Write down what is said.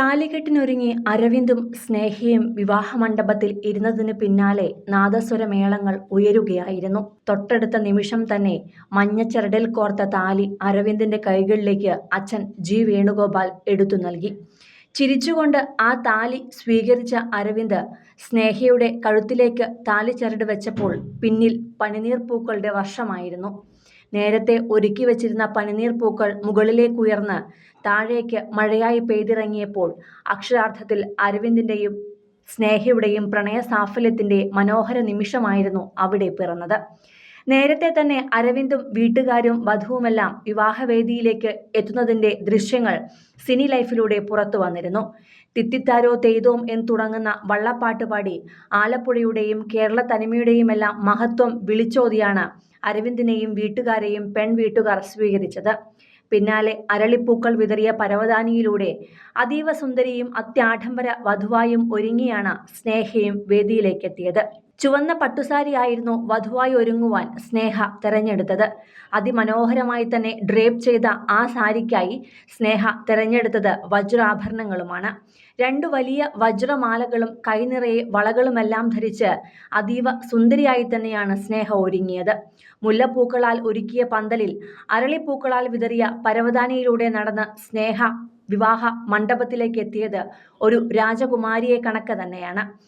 താലികെട്ടിനൊരുങ്ങി അരവിന്ദും സ്നേഹയും വിവാഹമണ്ഡപത്തിൽ ഇരുന്നതിനു പിന്നാലെ നാദസ്വരമേളങ്ങൾ ഉയരുകയായിരുന്നു. തൊട്ടടുത്ത നിമിഷം തന്നെ മഞ്ഞച്ചരടിൽ കോർത്ത താലി അരവിന്ദിന്റെ കൈകളിലേക്ക് അച്ഛൻ ജി വേണുഗോപാൽ എടുത്തു നൽകി. ചിരിച്ചുകൊണ്ട് ആ താലി സ്വീകരിച്ച അരവിന്ദ് സ്നേഹയുടെ കഴുത്തിലേക്ക് താലിച്ചരട് വെച്ചപ്പോൾ പിന്നിൽ പനിനീർപ്പൂക്കളുടെ വർഷമായിരുന്നു. നേരത്തെ ഒരുക്കി വച്ചിരുന്ന പനിനീർപ്പൂക്കൾ മുകളിലേക്കുയർന്ന് താഴേക്ക് മഴയായി പെയ്തിറങ്ങിയപ്പോൾ അക്ഷരാർത്ഥത്തിൽ അരവിന്ദിന്റെയും സ്നേഹയുടെയും പ്രണയസാഫല്യത്തിന്റെ മനോഹര നിമിഷമായിരുന്നു അവിടെ പിറന്നത്. നേരത്തെ തന്നെ അരവിന്ദും വീട്ടുകാരും വധുവുമെല്ലാം വിവാഹവേദിയിലേക്ക് എത്തുന്നതിന്റെ ദൃശ്യങ്ങൾ സിനി ലൈഫിലൂടെ പുറത്തു വന്നിരുന്നു. തിത്തിത്താരോ തെയ്തോം എന്ന് തുടങ്ങുന്ന വള്ളപ്പാട്ട് പാടി ആലപ്പുഴയുടെയും കേരള തനിമയുടെയുമെല്ലാം മഹത്വം വിളിച്ചോതിയാണ് അരവിന്ദിനെയും വീട്ടുകാരെയും പെൺവീട്ടുകാർ സ്വീകരിച്ചത്. പിന്നാലെ അരളിപ്പൂക്കൾ വിതറിയ പരവതാനിയിലൂടെ അതീവ സുന്ദരിയും അത്യാഡംബര വധുവായും ഒരുങ്ങിയാണ് സ്നേഹയും വേദിയിലേക്കെത്തിയത്. ചുവന്ന പട്ടുസാരിയായിരുന്നു വധുവായി ഒരുങ്ങുവാൻ സ്നേഹ തെരഞ്ഞെടുത്തത്. അതിമനോഹരമായി തന്നെ ഡ്രേപ്പ് ചെയ്ത ആ സാരിക്കായി സ്നേഹ തെരഞ്ഞെടുത്തത് വജ്രാഭരണങ്ങളുമാണ്. 2 വലിയ വജ്രമാലകളും കൈനിറയെ വളകളുമെല്ലാം ധരിച്ച് അതീവ സുന്ദരിയായി തന്നെയാണ് സ്നേഹ ഒരുങ്ങിയത്. മുല്ലപ്പൂക്കളാൽ ഒരുക്കിയ പന്തലിൽ അരളിപ്പൂക്കളാൽ വിതറിയ പരവതാനിയിലൂടെ നടന്ന് സ്നേഹ വിവാഹ മണ്ഡപത്തിലേക്ക് എത്തിയത് ഒരു രാജകുമാരിയെ കണക്ക് തന്നെയാണ്.